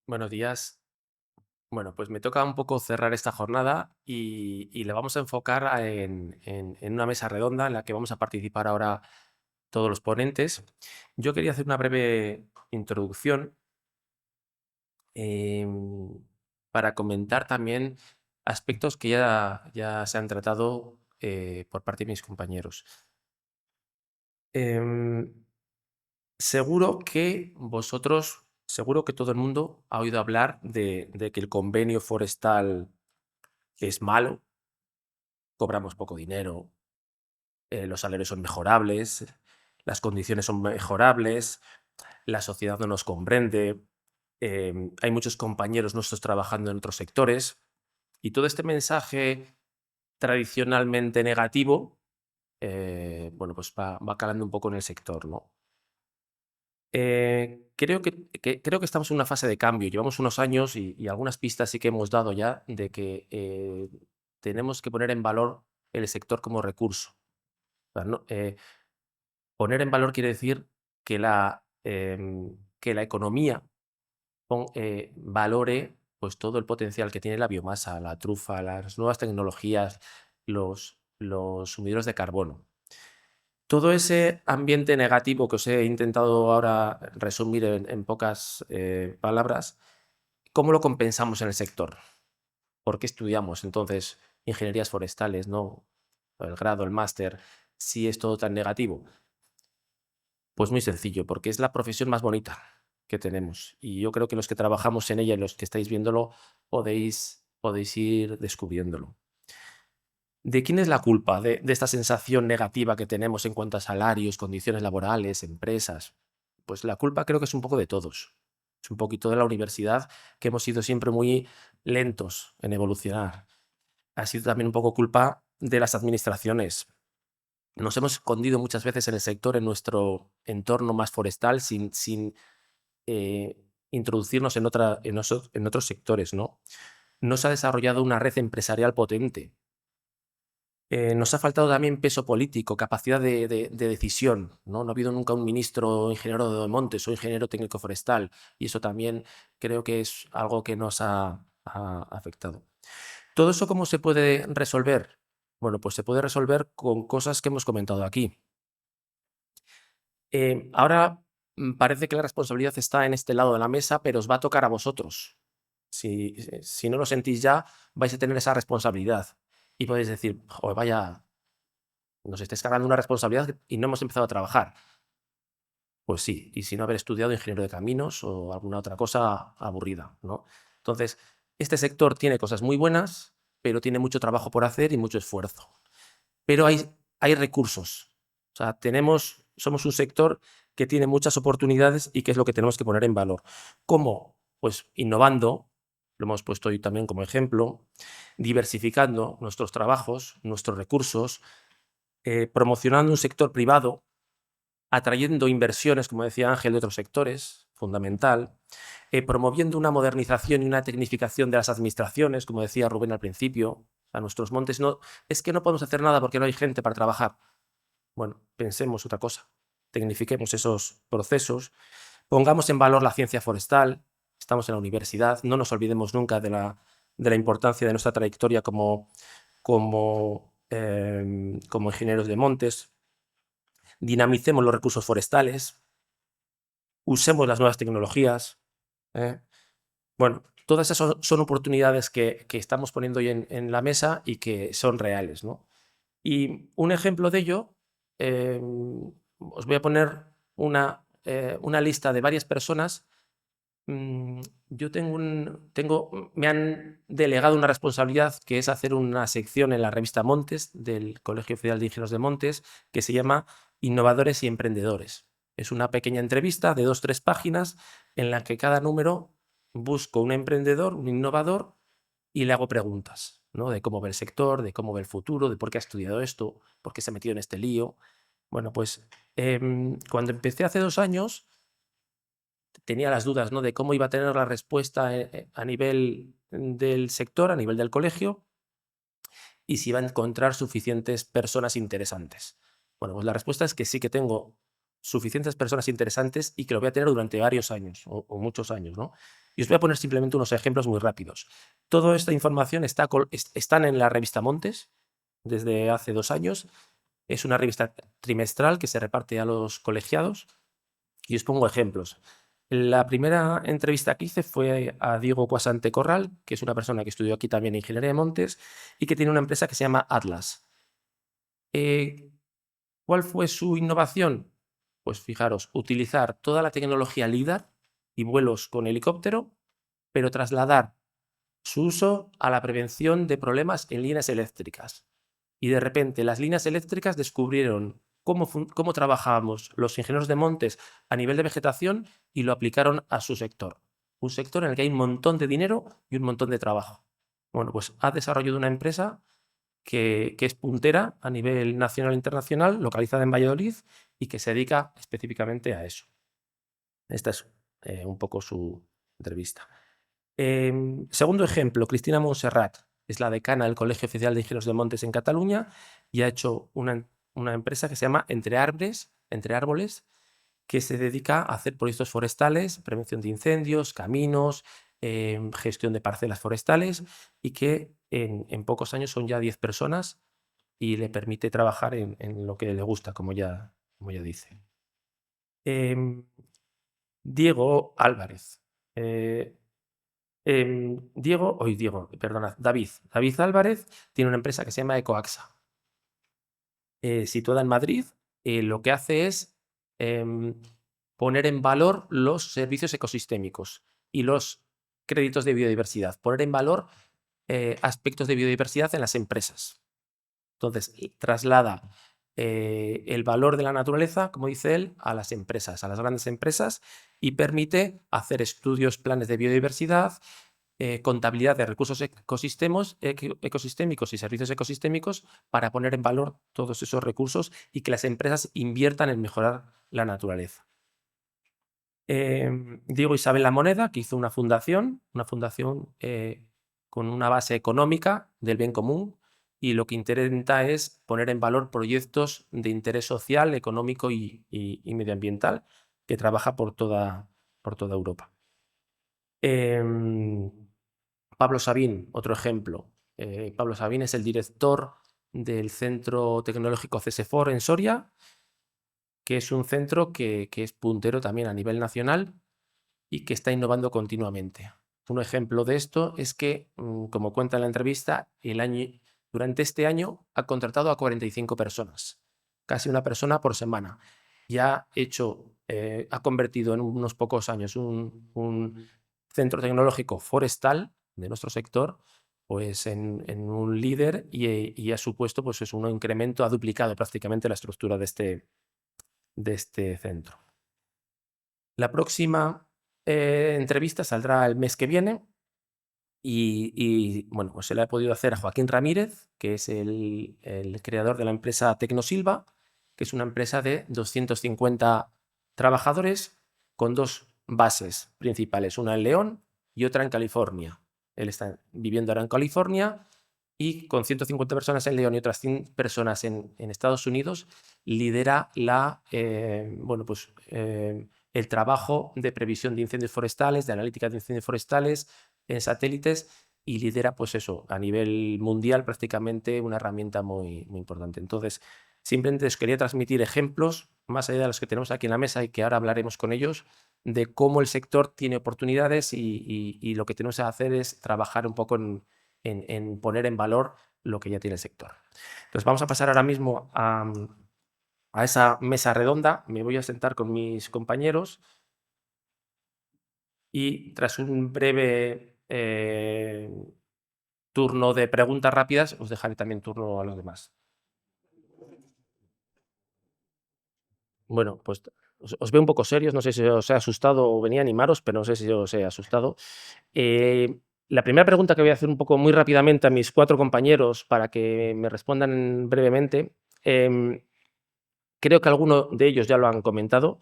Buenos días. Bueno, pues me toca un poco cerrar esta jornada y la vamos a enfocar en una mesa redonda en la que vamos a participar ahora todos los ponentes. Yo quería hacer una breve introducción em, para comentar también aspectos que ya se han tratado por parte de mis compañeros. Em, seguro que todo el mundo ha oído hablar de que el convenio forestal es malo, cobramos poco dinero, los salarios son mejorables, las condiciones son mejorables, la sociedad no nos comprende, hay muchos compañeros nuestros trabajando en otros sectores y todo este mensaje tradicionalmente negativo, bueno, pues va calando un poco en el sector, ¿no? Creo que estamos en una fase de cambio. Llevamos unos años y algunas pistas sí que hemos dado ya de que tenemos que poner en valor el sector como recurso. O sea, poner en valor quiere decir que la economía valore pues, todo el potencial que tiene la biomasa, la trufa, las nuevas tecnologías, los sumidores de carbono. Todo ese ambiente negativo que os he intentado ahora resumir en pocas palabras, ¿cómo lo compensamos en el sector? ¿Por qué estudiamos entonces ingenierías forestales, no el grado, el máster, si es todo tan negativo? Pues muy sencillo, porque es la profesión más bonita que tenemos. Y yo creo que los que trabajamos en ella y los que estáis viéndolo podéis ir descubriéndolo. ¿De quién es la culpa de esta sensación negativa que tenemos en cuanto a salarios, condiciones laborales, empresas? Pues la culpa creo que es un poco de todos. Es un poquito de la universidad, que hemos sido siempre muy lentos en evolucionar. Ha sido también un poco culpa de las administraciones. Nos hemos escondido muchas veces en el sector, en nuestro entorno más forestal, sin introducirnos en otros sectores, ¿no? No se ha desarrollado una red empresarial potente. Nos ha faltado también peso político, capacidad de decisión, ¿no? No ha habido nunca un ministro ingeniero de montes o ingeniero técnico forestal, y eso también creo que es algo que nos ha afectado. ¿Todo eso cómo se puede resolver? Bueno, pues se puede resolver con cosas que hemos comentado aquí. Ahora parece que la responsabilidad está en este lado de la mesa, pero os va a tocar a vosotros. Si no lo sentís ya, vais a tener esa responsabilidad. Y podéis decir, joder, vaya, nos estáis cargando una responsabilidad y no hemos empezado a trabajar. Pues sí, y si no haber estudiado ingeniero de caminos o alguna otra cosa aburrida, ¿no? Entonces, este sector tiene cosas muy buenas, pero tiene mucho trabajo por hacer y mucho esfuerzo. Pero hay recursos. O sea, somos un sector que tiene muchas oportunidades y que es lo que tenemos que poner en valor. ¿Cómo? Pues innovando, lo hemos puesto hoy también como ejemplo, diversificando nuestros trabajos, nuestros recursos, promocionando un sector privado, atrayendo inversiones, como decía Ángel, de otros sectores, fundamental, promoviendo una modernización y una tecnificación de las administraciones, como decía Rubén al principio. A nuestros montes es que no podemos hacer nada porque no hay gente para trabajar. Bueno, pensemos otra cosa, tecnifiquemos esos procesos, pongamos en valor la ciencia forestal, estamos en la universidad, no nos olvidemos nunca de la importancia de nuestra trayectoria como ingenieros de montes, dinamicemos los recursos forestales, usemos las nuevas tecnologías. ¿eh? Bueno, todas esas son oportunidades que estamos poniendo hoy en la mesa y que son reales, ¿no? Y un ejemplo de ello, os voy a poner una lista de varias personas. Yo me han delegado una responsabilidad que es hacer una sección en la revista Montes del Colegio Federal de Ingenieros de Montes que se llama Innovadores y Emprendedores. Es una pequeña entrevista de 2 o 3 páginas en la que cada número busco un emprendedor, un innovador y le hago preguntas, ¿no? De cómo ve el sector, de cómo ve el futuro, de por qué ha estudiado esto, por qué se ha metido en este lío. Bueno, pues cuando empecé hace 2 años tenía las dudas, ¿no? De cómo iba a tener la respuesta a nivel del sector, a nivel del colegio, y si iba a encontrar suficientes personas interesantes. Bueno, pues la respuesta es que sí que tengo suficientes personas interesantes y que lo voy a tener durante varios años o muchos años, ¿no? Y os voy a poner simplemente unos ejemplos muy rápidos. Toda esta información están en la revista Montes desde hace 2 años. Es una revista trimestral que se reparte a los colegiados y os pongo ejemplos. La primera entrevista que hice fue a Diego Cuasante Corral, que es una persona que estudió aquí también Ingeniería de Montes y que tiene una empresa que se llama Atlas. ¿Cuál fue su innovación? Pues fijaros, utilizar toda la tecnología LIDAR y vuelos con helicóptero, pero trasladar su uso a la prevención de problemas en líneas eléctricas. Y de repente las líneas eléctricas descubrieron cómo trabajábamos los ingenieros de montes a nivel de vegetación y lo aplicaron a su sector. Un sector en el que hay un montón de dinero y un montón de trabajo. Bueno, pues ha desarrollado una empresa que es puntera a nivel nacional e internacional, localizada en Valladolid y que se dedica específicamente a eso. Esta es un poco su entrevista. Segundo ejemplo, Cristina Montserrat es la decana del Colegio Oficial de Ingenieros de Montes en Cataluña y ha hecho una empresa que se llama Entre Árboles, que se dedica a hacer proyectos forestales, prevención de incendios, caminos, gestión de parcelas forestales y que en pocos años son ya 10 personas y le permite trabajar en lo que le gusta, como ya dice. Diego Álvarez. David Álvarez tiene una empresa que se llama Ecoaxa, situada en Madrid. Lo que hace es poner en valor los servicios ecosistémicos y los créditos de biodiversidad, poner en valor aspectos de biodiversidad en las empresas. Entonces, traslada el valor de la naturaleza, como dice él, a las empresas, a las grandes empresas, y permite hacer estudios, planes de biodiversidad, contabilidad de recursos ecosistémicos y servicios ecosistémicos para poner en valor todos esos recursos y que las empresas inviertan en mejorar la naturaleza. Diego Isabel La Moneda, que hizo una fundación con una base económica del bien común, y lo que intenta es poner en valor proyectos de interés social, económico y medioambiental que trabaja por toda Europa. Pablo Sabín, otro ejemplo. Pablo Sabín es el director del Centro Tecnológico CSFOR en Soria, que es un centro que es puntero también a nivel nacional y que está innovando continuamente. Un ejemplo de esto es que, como cuenta en la entrevista, durante este año ha contratado a 45 personas, casi una persona por semana, y ha convertido en unos pocos años un centro tecnológico forestal de nuestro sector pues en un líder y ha supuesto pues un incremento, ha duplicado prácticamente la estructura de este centro. La próxima entrevista saldrá el mes que viene y bueno, pues se le ha podido hacer a Joaquín Ramírez, que es el creador de la empresa Tecnosilva, que es una empresa de 250 trabajadores con 2 bases principales, una en León y otra en California. Él está viviendo ahora en California y con 150 personas en León y otras 100 personas en Estados Unidos, lidera el trabajo de previsión de incendios forestales, de analítica de incendios forestales en satélites y lidera, pues eso, a nivel mundial prácticamente una herramienta muy, muy importante. Entonces, simplemente os quería transmitir ejemplos, más allá de los que tenemos aquí en la mesa y que ahora hablaremos con ellos, de cómo el sector tiene oportunidades y lo que tenemos que hacer es trabajar un poco en poner en valor lo que ya tiene el sector. Entonces, vamos a pasar ahora mismo a esa mesa redonda. Me voy a sentar con mis compañeros y tras un breve turno de preguntas rápidas, os dejaré también turno a los demás. Bueno, pues os veo un poco serios, no sé si os he asustado o venía a animaros, pero no sé si os he asustado. La primera pregunta que voy a hacer un poco muy rápidamente a mis 4 compañeros para que me respondan brevemente, creo que alguno de ellos ya lo han comentado,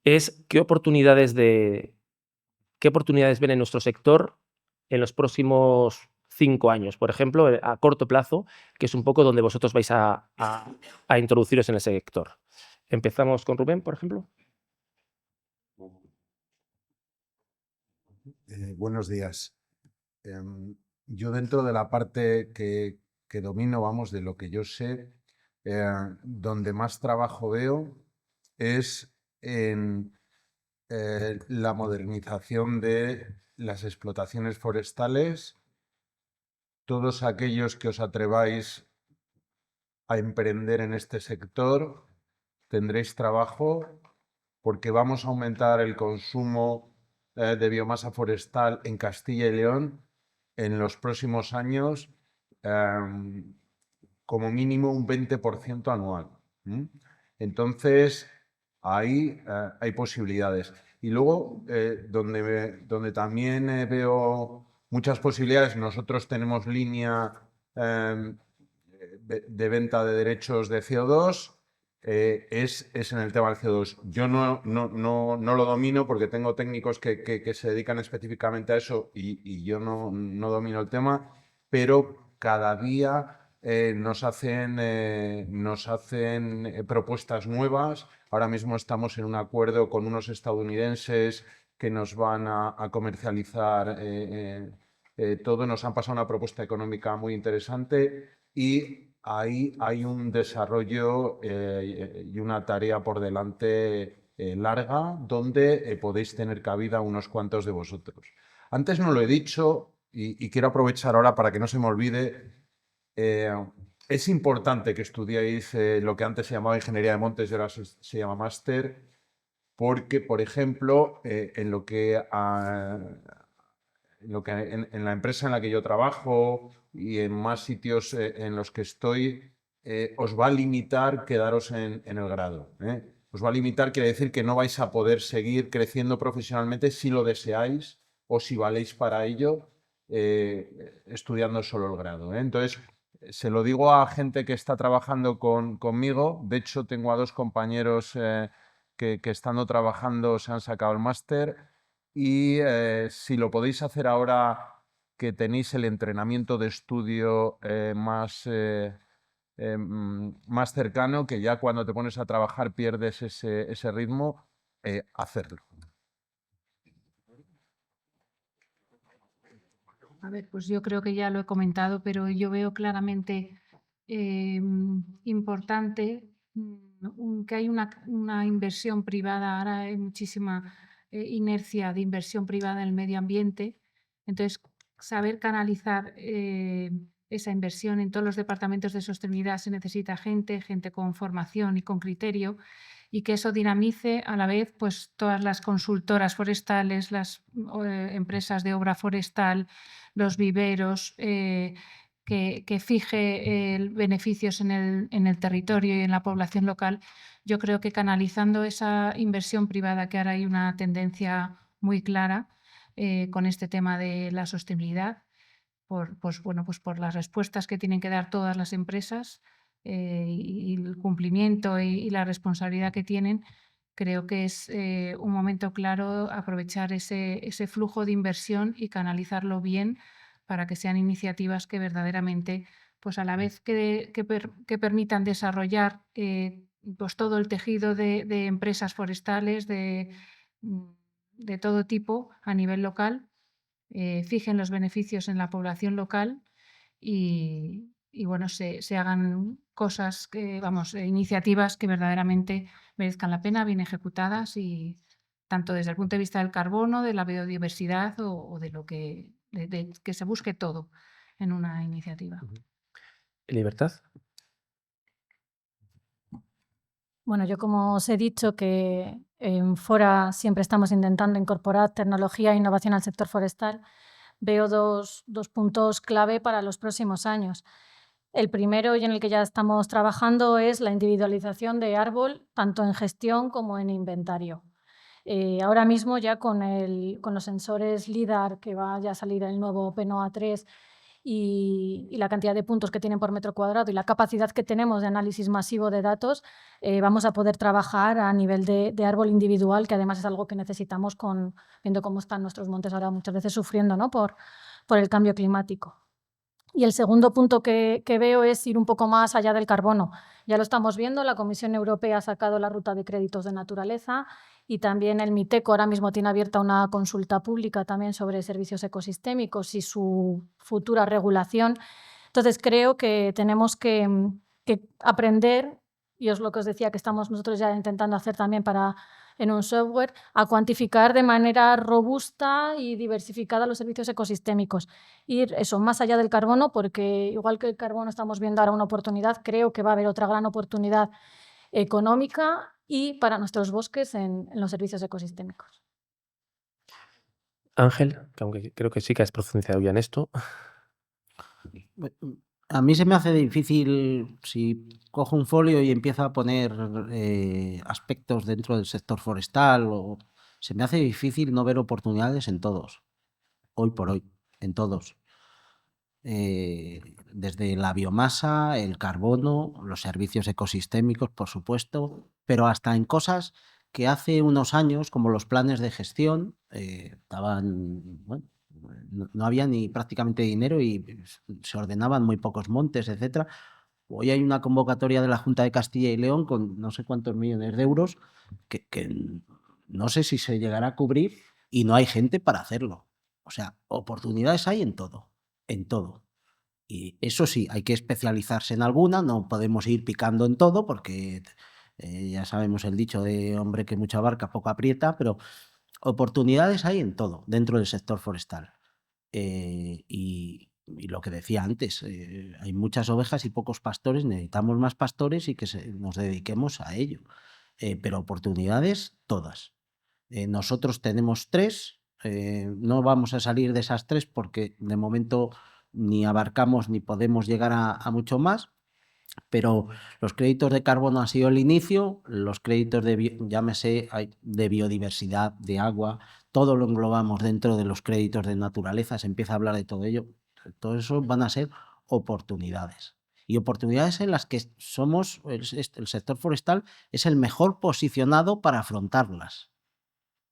es ¿qué oportunidades ven en nuestro sector en los próximos 5 años? Por ejemplo, a corto plazo, que es un poco donde vosotros vais a introduciros en el sector. Empezamos con Rubén, por ejemplo. Buenos días. Yo dentro de la parte que domino, vamos, de lo que yo sé, donde más trabajo veo es en la modernización de las explotaciones forestales. Todos aquellos que os atreváis a emprender en este sector tendréis trabajo porque vamos a aumentar el consumo de biomasa forestal en Castilla y León en los próximos años como mínimo un 20% anual. Entonces, ahí hay posibilidades. Y luego, donde también veo muchas posibilidades, nosotros tenemos línea de venta de derechos de CO2, es en el tema del CO2. Yo no lo domino porque tengo técnicos que se dedican específicamente a eso y yo no domino el tema, pero cada día nos hacen propuestas nuevas. Ahora mismo estamos en un acuerdo con unos estadounidenses que nos van a comercializar todo. Nos han pasado una propuesta económica muy interesante y ahí hay un desarrollo y una tarea por delante larga donde podéis tener cabida unos cuantos de vosotros. Antes no lo he dicho y quiero aprovechar ahora para que no se me olvide. Es importante que estudiéis lo que antes se llamaba Ingeniería de Montes y ahora se llama máster, porque, por ejemplo, en la empresa en la que yo trabajo y en más sitios en los que estoy, os va a limitar quedaros en el grado. Os va a limitar, quiere decir que no vais a poder seguir creciendo profesionalmente si lo deseáis o si valéis para ello estudiando solo el grado. Entonces, se lo digo a gente que está trabajando conmigo. De hecho, tengo a 2 compañeros que estando trabajando se han sacado el máster. Y si lo podéis hacer ahora que tenéis el entrenamiento de estudio más cercano, que ya cuando te pones a trabajar pierdes ese ritmo, hacerlo. A ver, pues yo creo que ya lo he comentado, pero yo veo claramente importante que hay una inversión privada. Ahora hay muchísima inercia de inversión privada en el medio ambiente. Entonces, saber canalizar esa inversión en todos los departamentos de sostenibilidad se necesita gente con formación y con criterio, y que eso dinamice a la vez pues todas las consultoras forestales, las empresas de obra forestal, los viveros, que fije beneficios en el territorio y en la población local. Yo creo que canalizando esa inversión privada, que ahora hay una tendencia muy clara con este tema de la sostenibilidad, por las respuestas que tienen que dar todas las empresas y el cumplimiento y la responsabilidad que tienen, creo que es un momento claro aprovechar ese flujo de inversión y canalizarlo bien para que sean iniciativas que verdaderamente, pues a la vez que permitan desarrollar pues todo el tejido de empresas forestales de todo tipo a nivel local, fijen los beneficios en la población local y bueno, se hagan cosas, iniciativas que verdaderamente merezcan la pena, bien ejecutadas, y tanto desde el punto de vista del carbono, de la biodiversidad o de lo que se busque todo en una iniciativa. Libertad. Bueno, yo como os he dicho que en Fora siempre estamos intentando incorporar tecnología e innovación al sector forestal, veo dos puntos clave para los próximos años. El primero, y en el que ya estamos trabajando, es la individualización de árbol, tanto en gestión como en inventario. Ahora mismo ya con los sensores LIDAR, que va ya a salir el nuevo PNOA 3, y la cantidad de puntos que tienen por metro cuadrado y la capacidad que tenemos de análisis masivo de datos, vamos a poder trabajar a nivel de árbol individual, que además es algo que necesitamos viendo cómo están nuestros montes ahora muchas veces sufriendo, ¿no? por el cambio climático. Y el segundo punto que veo es ir un poco más allá del carbono. Ya lo estamos viendo, la Comisión Europea ha sacado la ruta de créditos de naturaleza y también el MITECO ahora mismo tiene abierta una consulta pública también sobre servicios ecosistémicos y su futura regulación. Entonces, creo que tenemos que aprender, y es lo que os decía que estamos nosotros ya intentando hacer también en un software, a cuantificar de manera robusta y diversificada los servicios ecosistémicos. Ir eso más allá del carbono, porque igual que el carbono estamos viendo ahora una oportunidad, creo que va a haber otra gran oportunidad económica y para nuestros bosques en los servicios ecosistémicos. Ángel, que aunque creo que sí que has profundizado ya en esto. A mí se me hace difícil, si cojo un folio y empiezo a poner aspectos dentro del sector forestal, se me hace difícil no ver oportunidades en todos, hoy por hoy, en todos. Desde la biomasa, el carbono, los servicios ecosistémicos, por supuesto, pero hasta en cosas que hace unos años, como los planes de gestión, bueno, no había ni prácticamente dinero y se ordenaban muy pocos montes, etcétera. Hoy hay una convocatoria de la Junta de Castilla y León con no sé cuántos millones de euros que no sé si se llegará a cubrir y no hay gente para hacerlo. O sea, oportunidades hay en todo, en todo. Y eso sí, hay que especializarse en alguna, no podemos ir picando en todo porque ya sabemos el dicho de hombre que mucha abarca, poco aprieta, pero oportunidades hay en todo dentro del sector forestal. Y lo que decía antes, hay muchas ovejas y pocos pastores, necesitamos más pastores y que nos dediquemos a ello. Pero oportunidades, todas. Nosotros tenemos 3, no vamos a salir de esas 3 porque de momento ni abarcamos ni podemos llegar a mucho más, pero los créditos de carbono han sido el inicio, los créditos llámese de biodiversidad, de agua, todo lo englobamos dentro de los créditos de naturaleza, se empieza a hablar de todo ello. Todo eso van a ser oportunidades. Y oportunidades en las que el sector forestal es el mejor posicionado para afrontarlas.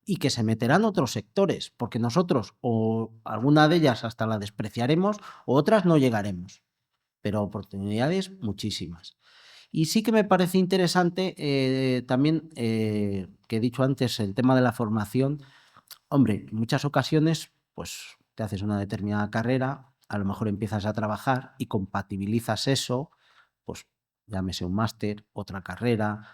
Y que se meterán otros sectores, porque nosotros o alguna de ellas hasta la despreciaremos o otras no llegaremos. Pero oportunidades muchísimas. Y sí que me parece interesante también, que he dicho antes, el tema de la formación. Hombre, en muchas ocasiones, pues te haces una determinada carrera, a lo mejor empiezas a trabajar y compatibilizas eso, pues llámese un máster, otra carrera.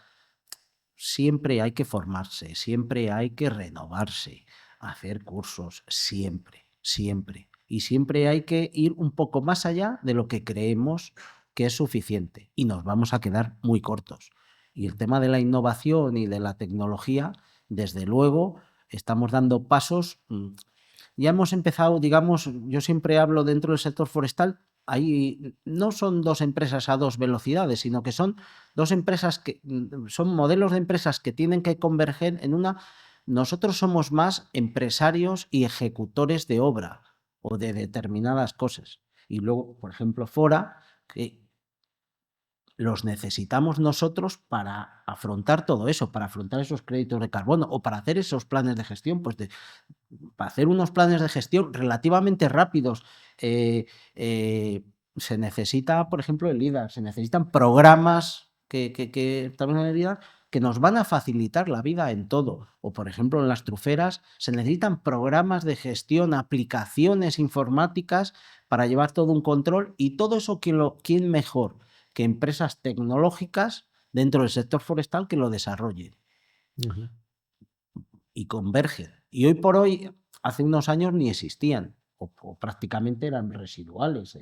Siempre hay que formarse, siempre hay que renovarse, hacer cursos, siempre, siempre. Y siempre hay que ir un poco más allá de lo que creemos que es suficiente y nos vamos a quedar muy cortos. Y el tema de la innovación y de la tecnología, desde luego, estamos dando pasos. Ya hemos empezado, digamos, yo siempre hablo dentro del sector forestal, ahí no son 2 empresas a 2 velocidades, sino que son 2 empresas que son modelos de empresas que tienen que converger en una. Nosotros somos más empresarios y ejecutores de obra o de determinadas cosas. Y luego, por ejemplo, Fora, que los necesitamos nosotros para afrontar todo eso, para afrontar esos créditos de carbono o para hacer esos planes de gestión, pues para hacer unos planes de gestión relativamente rápidos. Se necesita, por ejemplo, el LIDAR, se necesitan programas que también en el LIDAR que nos van a facilitar la vida en todo. O, por ejemplo, en las truferas se necesitan programas de gestión, aplicaciones informáticas para llevar todo un control y todo eso, ¿quién mejor que empresas tecnológicas dentro del sector forestal que lo desarrollen? Y convergen. Y hoy por hoy, hace unos años ni existían, o prácticamente eran residuales,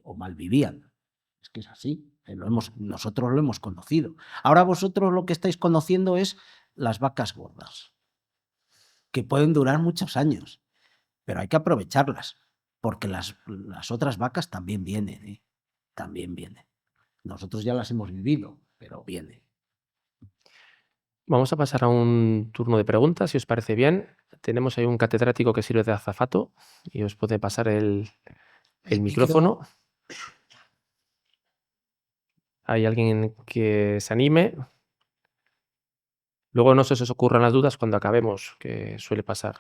o malvivían. Es que es así, nosotros lo hemos conocido. Ahora vosotros lo que estáis conociendo es las vacas gordas, que pueden durar muchos años, pero hay que aprovecharlas, porque las otras vacas también vienen, también vienen. Nosotros ya las hemos vivido, pero vienen. Vamos a pasar a un turno de preguntas, si os parece bien. Tenemos ahí un catedrático que sirve de azafato y os puede pasar el micrófono. ¿Hay alguien que se anime? Luego no se os ocurran las dudas cuando acabemos, que suele pasar.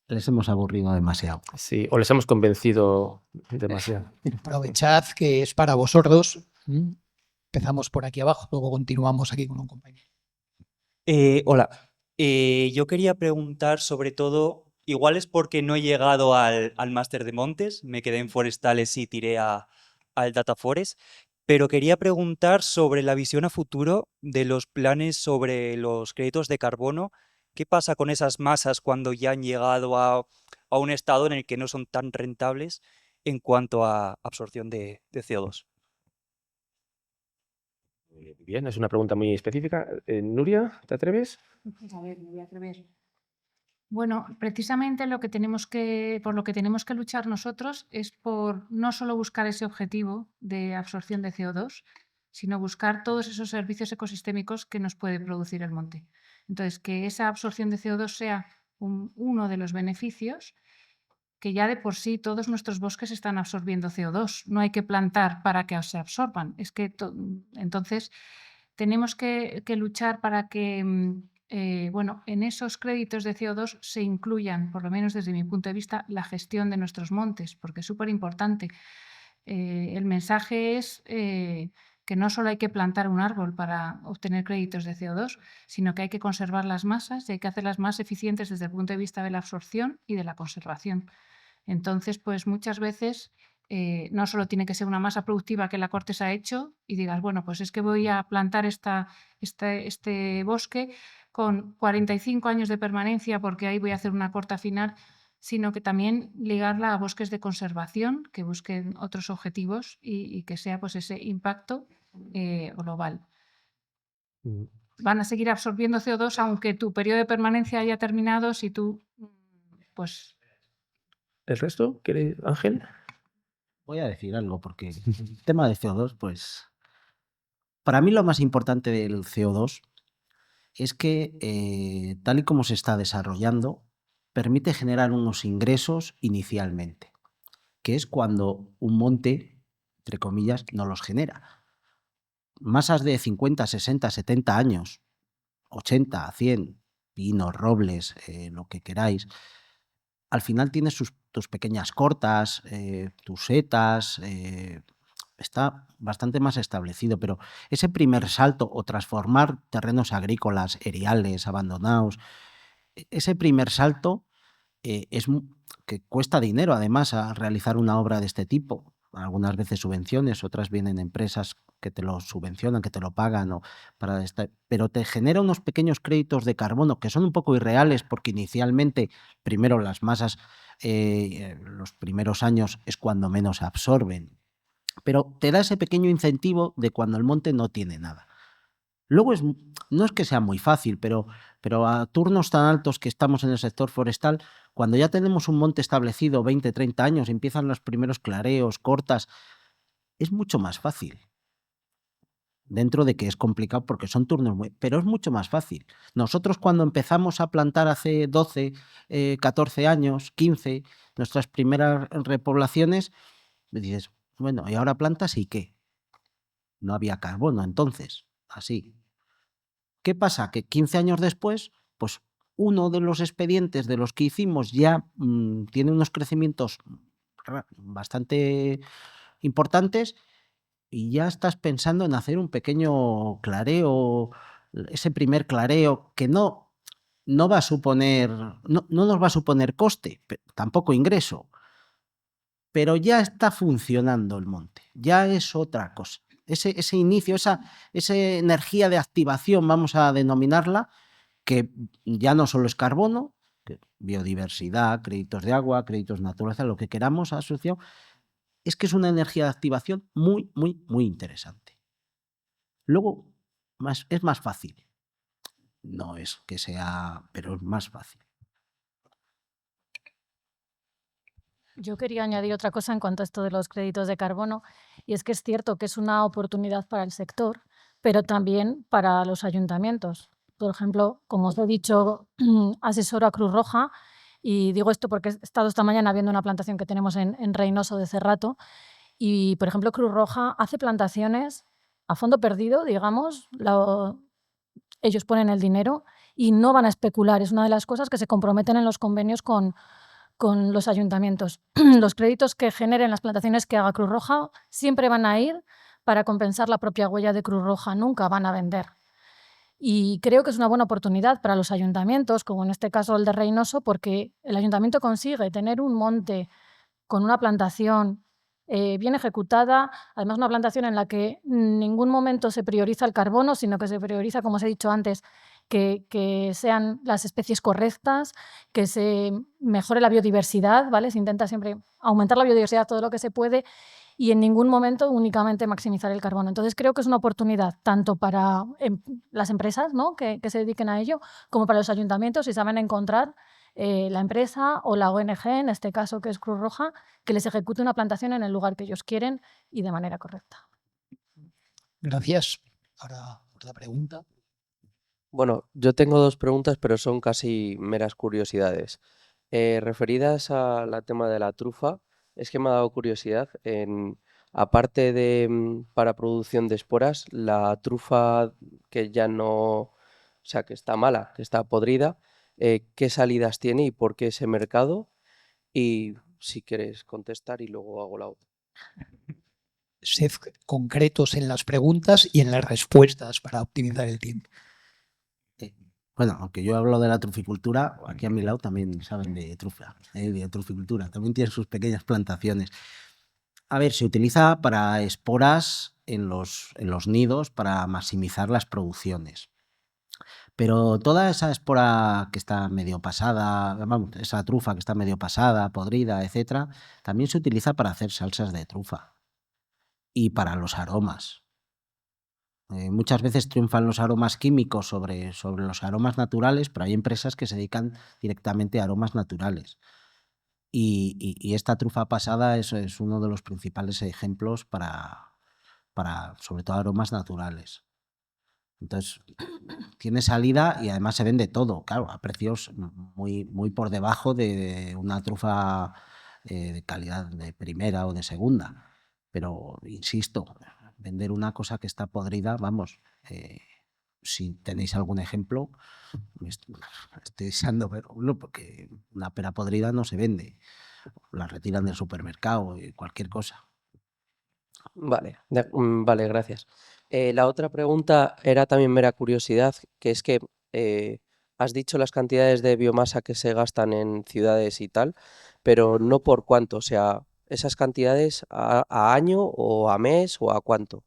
Les hemos aburrido demasiado. Sí, o les hemos convencido demasiado. Aprovechad que es para vosotros. Empezamos por aquí abajo, luego continuamos aquí con un compañero. Hola, yo quería preguntar sobre todo, igual es porque no he llegado al máster de Montes, me quedé en forestales y tiré al Data Forest, pero quería preguntar sobre la visión a futuro de los planes sobre los créditos de carbono. ¿Qué pasa con esas masas cuando ya han llegado a un estado en el que no son tan rentables en cuanto a absorción de CO2? Bien, es una pregunta muy específica. Nuria, ¿te atreves? A ver, me voy a atrever. Bueno, precisamente por lo que tenemos que luchar nosotros es por no solo buscar ese objetivo de absorción de CO2, sino buscar todos esos servicios ecosistémicos que nos puede producir el monte. Entonces, que esa absorción de CO2 sea uno de los beneficios, que ya de por sí todos nuestros bosques están absorbiendo CO2. No hay que plantar para que se absorban. Entonces, tenemos que luchar para que en esos créditos de CO2 se incluyan, por lo menos desde mi punto de vista, la gestión de nuestros montes, porque es súper importante. El mensaje es que no solo hay que plantar un árbol para obtener créditos de CO2, sino que hay que conservar las masas y hay que hacerlas más eficientes desde el punto de vista de la absorción y de la conservación. Entonces, pues muchas veces no solo tiene que ser una masa productiva que la cortes a hecho y digas, bueno, pues es que voy a plantar este bosque con 45 años de permanencia porque ahí voy a hacer una corta final, sino que también ligarla a bosques de conservación que busquen otros objetivos y que sea pues ese impacto global. Van a seguir absorbiendo CO2 aunque tu periodo de permanencia haya terminado si tú, pues... ¿El resto? ¿Quiere Ángel? Voy a decir algo porque el tema de CO2, pues para mí lo más importante del CO2 es que tal y como se está desarrollando, permite generar unos ingresos inicialmente, que es cuando un monte, entre comillas, no los genera. Masas de 50, 60, 70 años, 80, 100, pinos, robles, lo que queráis, al final tienes tus pequeñas cortas, tus setas, está bastante más establecido, pero ese primer salto o transformar terrenos agrícolas, eriales, abandonados, ese primer salto que cuesta dinero además a realizar una obra de este tipo. Algunas veces subvenciones, otras vienen empresas que te lo subvencionan, que te lo pagan, pero te genera unos pequeños créditos de carbono que son un poco irreales porque inicialmente, primero las masas, los primeros años es cuando menos absorben, pero te da ese pequeño incentivo de cuando el monte no tiene nada. Luego no es que sea muy fácil, pero a turnos tan altos que estamos en el sector forestal, cuando ya tenemos un monte establecido 20, 30 años, empiezan los primeros clareos, cortas, es mucho más fácil. Dentro de que es complicado porque son turnos pero es mucho más fácil. Nosotros cuando empezamos a plantar hace 12, 14 años, 15, nuestras primeras repoblaciones, me dices, bueno, ¿y ahora plantas y qué? No había carbono entonces, así. ¿Qué pasa? Que 15 años después, pues uno de los expedientes de los que hicimos ya tiene unos crecimientos bastante importantes y ya estás pensando en hacer un pequeño clareo, ese primer clareo que no va a suponer, no nos va a suponer coste, tampoco ingreso, pero ya está funcionando el monte, ya es otra cosa. Ese inicio, esa energía de activación, vamos a denominarla, que ya no solo es carbono, biodiversidad, créditos de agua, créditos naturales, lo que queramos asociado, es que es una energía de activación muy, muy, muy interesante. Luego, es más fácil. No es que sea, pero es más fácil. Yo quería añadir otra cosa en cuanto a esto de los créditos de carbono, y es que es cierto que es una oportunidad para el sector, pero también para los ayuntamientos. Por ejemplo, como os he dicho, asesoro a Cruz Roja, y digo esto porque he estado esta mañana viendo una plantación que tenemos en Reynoso de Cerrato, y, por ejemplo, Cruz Roja hace plantaciones a fondo perdido, digamos, ellos ponen el dinero y no van a especular. Es una de las cosas que se comprometen en los convenios con los ayuntamientos. Los créditos que generen las plantaciones que haga Cruz Roja siempre van a ir para compensar la propia huella de Cruz Roja, nunca van a vender. Y creo que es una buena oportunidad para los ayuntamientos, como en este caso el de Reynoso, porque el ayuntamiento consigue tener un monte con una plantación bien ejecutada, además una plantación en la que en ningún momento se prioriza el carbono, sino que se prioriza, como os he dicho antes, que sean las especies correctas, que se mejore la biodiversidad, ¿vale? Se intenta siempre aumentar la biodiversidad todo lo que se puede y en ningún momento únicamente maximizar el carbono. Entonces creo que es una oportunidad tanto para las empresas, ¿no?, que se dediquen a ello, como para los ayuntamientos si saben encontrar la empresa o la ONG, en este caso que es Cruz Roja, que les ejecute una plantación en el lugar que ellos quieren y de manera correcta. Gracias. Ahora, otra pregunta. Bueno, yo tengo dos preguntas, pero son casi meras curiosidades. Referidas al tema de la trufa, es que me ha dado curiosidad. Aparte de para producción de esporas, la trufa que ya no, o sea, que está mala, que está podrida, ¿qué salidas tiene y por qué ese mercado? Y si quieres contestar y luego hago la otra. Sed concretos en las preguntas y en las respuestas para optimizar el tiempo. Bueno, aunque yo hablo de la truficultura, aquí a mi lado también saben de truficultura. También tienen sus pequeñas plantaciones. A ver, se utiliza para esporas en los nidos para maximizar las producciones. Pero toda esa espora que está medio pasada, vamos, esa trufa que está medio pasada, podrida, etcétera, también se utiliza para hacer salsas de trufa y para los aromas. Muchas veces triunfan los aromas químicos sobre los aromas naturales, pero hay empresas que se dedican directamente a aromas naturales. Y esta trufa pasada es uno de los principales ejemplos para sobre todo aromas naturales. Entonces, tiene salida y además se vende todo, claro, a precios muy, muy por debajo de una trufa de calidad de primera o de segunda. Pero, insisto, vender una cosa que está podrida, vamos, si tenéis algún ejemplo, estoy deseando ver uno, porque una pera podrida no se vende, la retiran del supermercado y cualquier cosa. Vale, vale, gracias. La otra pregunta era también mera curiosidad, que es que has dicho las cantidades de biomasa que se gastan en ciudades y tal, pero no por cuánto, o sea, esas cantidades a año o a mes o a cuánto.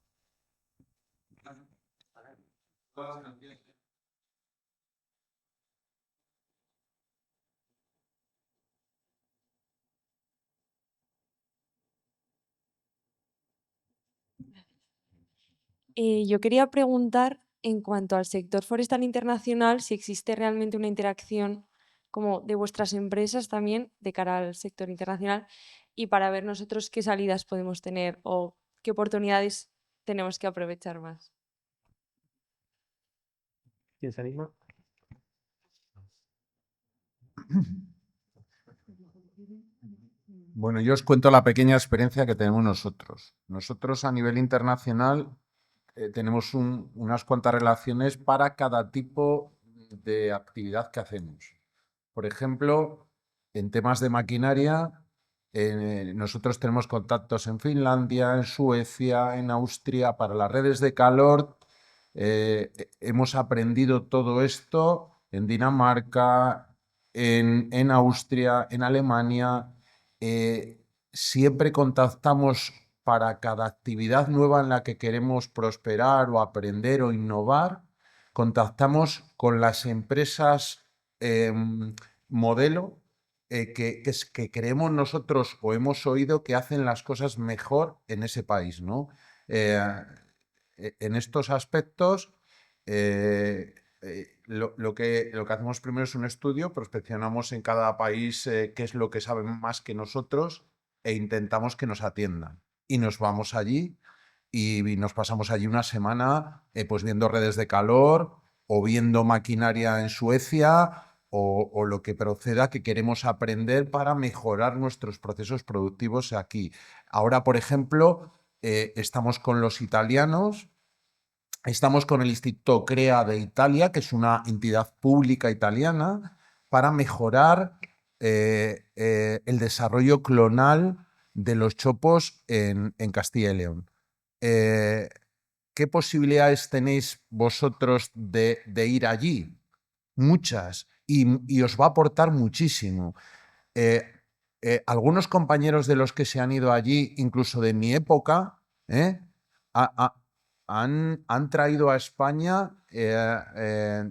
Yo quería preguntar en cuanto al sector forestal internacional, si existe realmente una interacción como de vuestras empresas también de cara al sector internacional y para ver nosotros qué salidas podemos tener o qué oportunidades tenemos que aprovechar más. ¿Quién se anima? Bueno, yo os cuento la pequeña experiencia que tenemos nosotros. Nosotros a nivel internacional tenemos unas cuantas relaciones para cada tipo de actividad que hacemos. Por ejemplo, en temas de maquinaria, nosotros tenemos contactos en Finlandia, en Suecia, en Austria, para las redes de calor. Hemos aprendido todo esto en Dinamarca, en Austria, en Alemania. Siempre contactamos para cada actividad nueva en la que queremos prosperar o aprender o innovar, contactamos con las empresas modelo que creemos nosotros o hemos oído que hacen las cosas mejor en ese país, ¿no? En estos aspectos, lo que hacemos primero es un estudio, prospeccionamos en cada país qué es lo que saben más que nosotros e intentamos que nos atiendan. Y nos vamos allí y nos pasamos allí una semana pues viendo redes de calor o viendo maquinaria en Suecia o lo que proceda que queremos aprender para mejorar nuestros procesos productivos aquí. Ahora, por ejemplo, estamos con los italianos Estamos con el Instituto CREA de Italia, que es una entidad pública italiana, para mejorar el desarrollo clonal de los chopos en Castilla y León. ¿Qué posibilidades tenéis vosotros de ir allí? Muchas, y os va a aportar muchísimo. Algunos compañeros de los que se han ido allí, incluso de mi época, han traído a España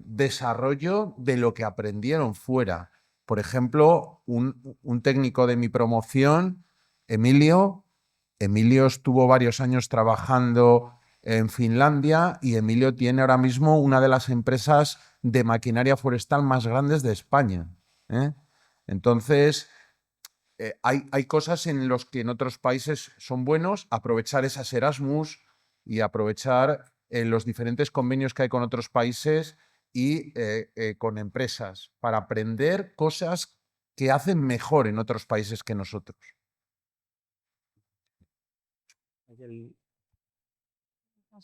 desarrollo de lo que aprendieron fuera. Por ejemplo, un técnico de mi promoción, Emilio estuvo varios años trabajando en Finlandia y Emilio tiene ahora mismo una de las empresas de maquinaria forestal más grandes de España. Entonces, hay cosas en las que en otros países son buenos, aprovechar esas Erasmus y aprovechar los diferentes convenios que hay con otros países y con empresas para aprender cosas que hacen mejor en otros países que nosotros.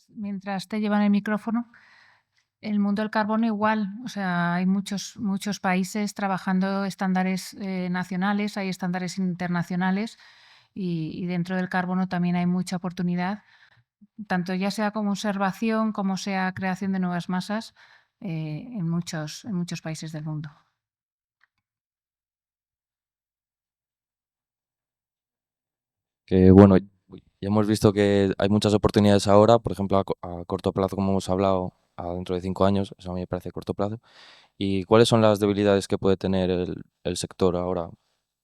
Mientras te llevan el micrófono, el mundo del carbono igual, o sea, hay muchos países trabajando estándares nacionales, hay estándares internacionales y dentro del carbono también hay mucha oportunidad, tanto ya sea como conservación como sea creación de nuevas masas en muchos países del mundo. Que bueno, ya hemos visto que hay muchas oportunidades ahora, por ejemplo, a corto plazo, como hemos hablado, a dentro de 5 años, eso a mí me parece corto plazo. ¿Y cuáles son las debilidades que puede tener el sector ahora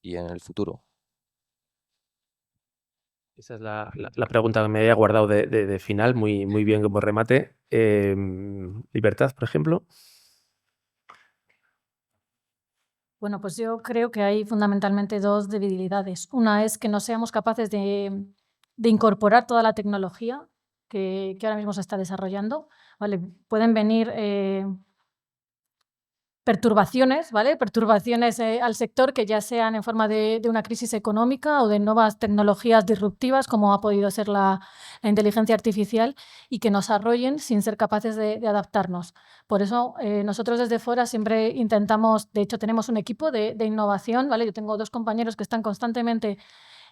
y en el futuro? Esa es la pregunta que me había guardado de final, muy bien como remate. Libertad, por ejemplo. Bueno, pues yo creo que hay fundamentalmente dos debilidades. Una es que no seamos capaces de incorporar toda la tecnología que ahora mismo se está desarrollando. ¿Vale? Pueden venir perturbaciones, ¿vale? Perturbaciones al sector que ya sean en forma de una crisis económica o de nuevas tecnologías disruptivas, como ha podido ser la inteligencia artificial, y que nos arrollen sin ser capaces de adaptarnos. Por eso nosotros desde fuera siempre intentamos, de hecho tenemos un equipo de innovación, ¿vale? Yo tengo 2 compañeros que están constantemente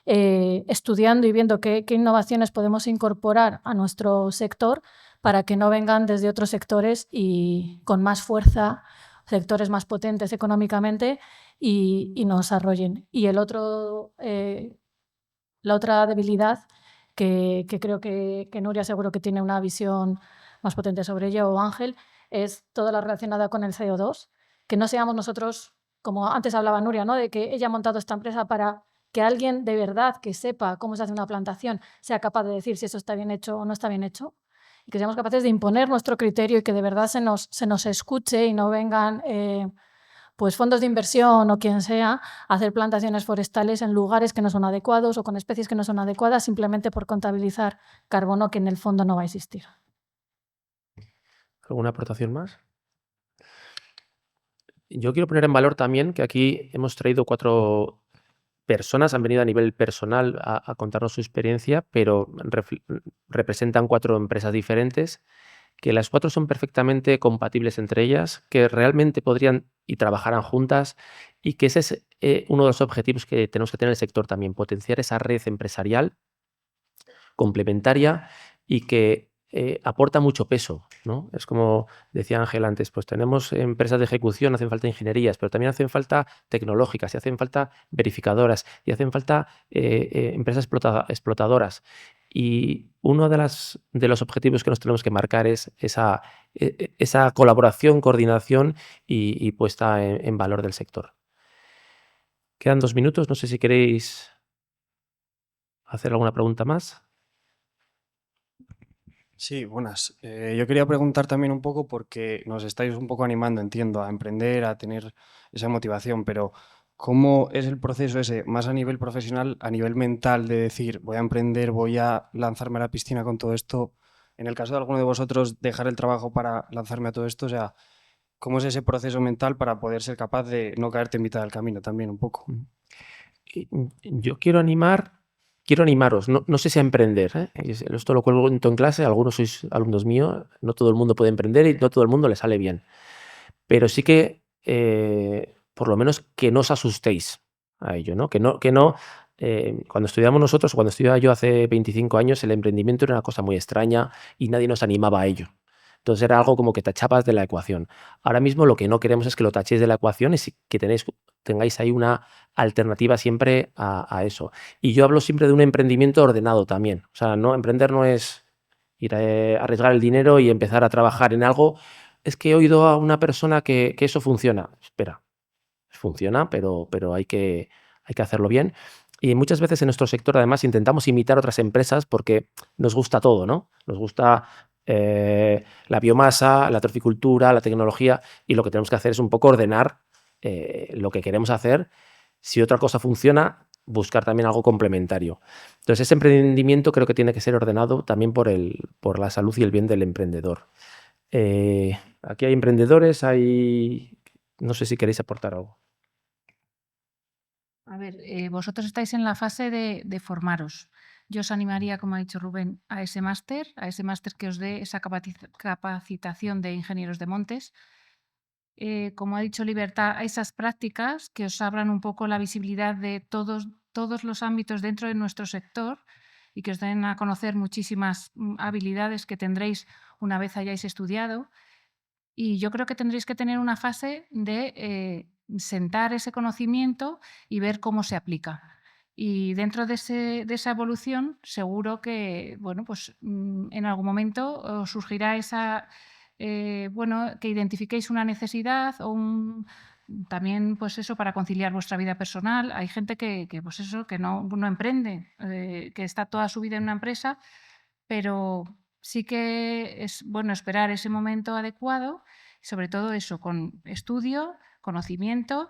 estudiando y viendo qué innovaciones podemos incorporar a nuestro sector para que no vengan desde otros sectores y con más fuerza, sectores más potentes económicamente y nos arrollen. Y la otra debilidad que creo que Nuria seguro que tiene una visión más potente sobre ello, o Ángel, es toda la relacionada con el CO2, que no seamos nosotros, como antes hablaba Nuria, ¿no? De que ella ha montado esta empresa para que alguien de verdad que sepa cómo se hace una plantación sea capaz de decir si eso está bien hecho o no está bien hecho, y que seamos capaces de imponer nuestro criterio y que de verdad se nos escuche y no vengan pues fondos de inversión o quien sea a hacer plantaciones forestales en lugares que no son adecuados o con especies que no son adecuadas simplemente por contabilizar carbono que en el fondo no va a existir. ¿Alguna aportación más? Yo quiero poner en valor también que aquí hemos traído 4 personas, han venido a nivel personal a contarnos su experiencia, pero representan 4 empresas diferentes, que las 4 son perfectamente compatibles entre ellas, que realmente podrían y trabajarán juntas, y que ese es uno de los objetivos que tenemos que tener en el sector también, potenciar esa red empresarial complementaria y que aporta mucho peso, ¿no? Es como decía Ángel antes, pues tenemos empresas de ejecución, hacen falta ingenierías, pero también hacen falta tecnológicas, y hacen falta verificadoras, y hacen falta empresas explotadoras. Y uno de los objetivos que nos tenemos que marcar es esa colaboración, coordinación y puesta en valor del sector. Quedan 2 minutos, no sé si queréis hacer alguna pregunta más. Sí, buenas. Yo quería preguntar también un poco porque nos estáis un poco animando, entiendo, a emprender, a tener esa motivación, pero ¿cómo es el proceso ese, más a nivel profesional, a nivel mental, de decir, voy a emprender, voy a lanzarme a la piscina con todo esto? En el caso de alguno de vosotros, dejar el trabajo para lanzarme a todo esto, o sea, ¿cómo es ese proceso mental para poder ser capaz de no caerte en mitad del camino también un poco? Yo quiero animar quiero animaros, no sé si a emprender, ¿eh? Esto lo cuento en clase, algunos sois alumnos míos, no todo el mundo puede emprender y no todo el mundo le sale bien. Pero sí que, por lo menos, que no os asustéis a ello, ¿no? Cuando estudiamos nosotros, cuando estudiaba yo hace 25 años, el emprendimiento era una cosa muy extraña y nadie nos animaba a ello. Entonces era algo como que tachabas de la ecuación. Ahora mismo lo que no queremos es que lo tachéis de la ecuación y que tengáis ahí una alternativa siempre a eso. Y yo hablo siempre de un emprendimiento ordenado también. O sea, emprender no es ir a arriesgar el dinero y empezar a trabajar en algo. Es que he oído a una persona que eso funciona. Espera, funciona, pero hay que hacerlo bien. Y muchas veces en nuestro sector, además, intentamos imitar otras empresas porque nos gusta todo, ¿no? Nos gusta la biomasa, la troficultura, la tecnología, y lo que tenemos que hacer es un poco ordenar lo que queremos hacer. Si otra cosa funciona, buscar también algo complementario. Entonces, ese emprendimiento creo que tiene que ser ordenado también por la salud y el bien del emprendedor. Aquí hay emprendedores, no sé si queréis aportar algo. A ver, vosotros estáis en la fase de formaros. Yo os animaría, como ha dicho Rubén, a ese máster que os dé esa capacitación de ingenieros de montes. Como ha dicho Libertad, a esas prácticas que os abran un poco la visibilidad de todos los ámbitos dentro de nuestro sector y que os den a conocer muchísimas habilidades que tendréis una vez hayáis estudiado. Y yo creo que tendréis que tener una fase de sentar ese conocimiento y ver cómo se aplica. Y dentro de esa evolución, seguro que, bueno, pues en algún momento os surgirá que identifiquéis una necesidad o también, pues eso, para conciliar vuestra vida personal. Hay gente que no emprende, que está toda su vida en una empresa, pero sí que es bueno esperar ese momento adecuado, sobre todo eso, con estudio, conocimiento,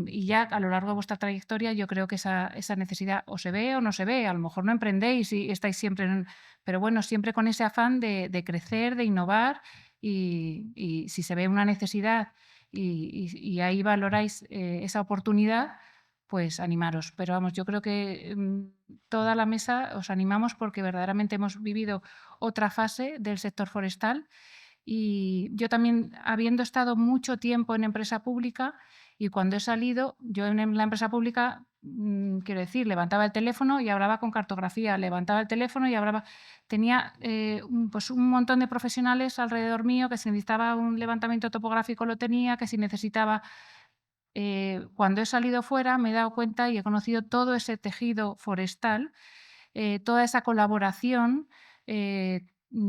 y ya a lo largo de vuestra trayectoria yo creo que esa necesidad o se ve o no se ve. A lo mejor no emprendéis y estáis siempre, pero bueno, siempre con ese afán de crecer, de innovar, y si se ve una necesidad y ahí valoráis esa oportunidad, pues animaros. Pero vamos, yo creo que toda la mesa os animamos porque verdaderamente hemos vivido otra fase del sector forestal. Y yo también, habiendo estado mucho tiempo en empresa pública, y cuando he salido, yo en la empresa pública, quiero decir, levantaba el teléfono y hablaba con cartografía, levantaba el teléfono y hablaba. Tenía pues un montón de profesionales alrededor mío, que si necesitaba un levantamiento topográfico lo tenía, que si necesitaba. Cuando he salido fuera me he dado cuenta y he conocido todo ese tejido forestal, toda esa colaboración.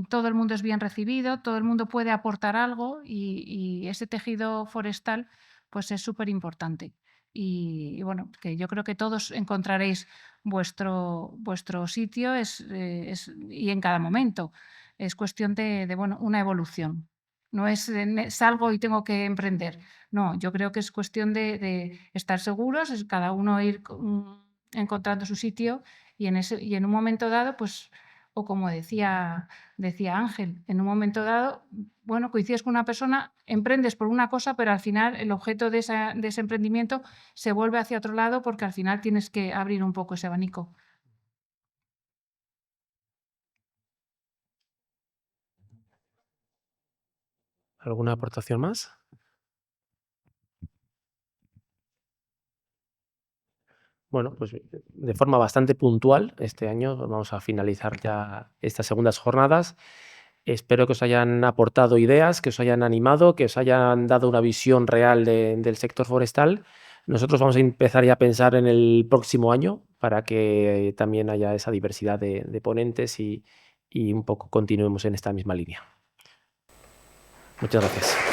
Todo el mundo es bien recibido, todo el mundo puede aportar algo y ese tejido forestal pues es súper importante. Y bueno, que yo creo que todos encontraréis vuestro sitio y en cada momento. Es cuestión de una evolución. No es salgo y tengo que emprender. No, yo creo que es cuestión de estar seguros, es cada uno ir encontrando su sitio y en un momento dado, pues, o como decía Ángel, en un momento dado, bueno, coincides con una persona, emprendes por una cosa, pero al final el objeto de ese emprendimiento se vuelve hacia otro lado porque al final tienes que abrir un poco ese abanico. ¿Alguna aportación más? Bueno, pues de forma bastante puntual, este año vamos a finalizar ya estas segundas jornadas. Espero que os hayan aportado ideas, que os hayan animado, que os hayan dado una visión real del sector forestal. Nosotros vamos a empezar ya a pensar en el próximo año para que también haya esa diversidad de ponentes y un poco continuemos en esta misma línea. Muchas gracias.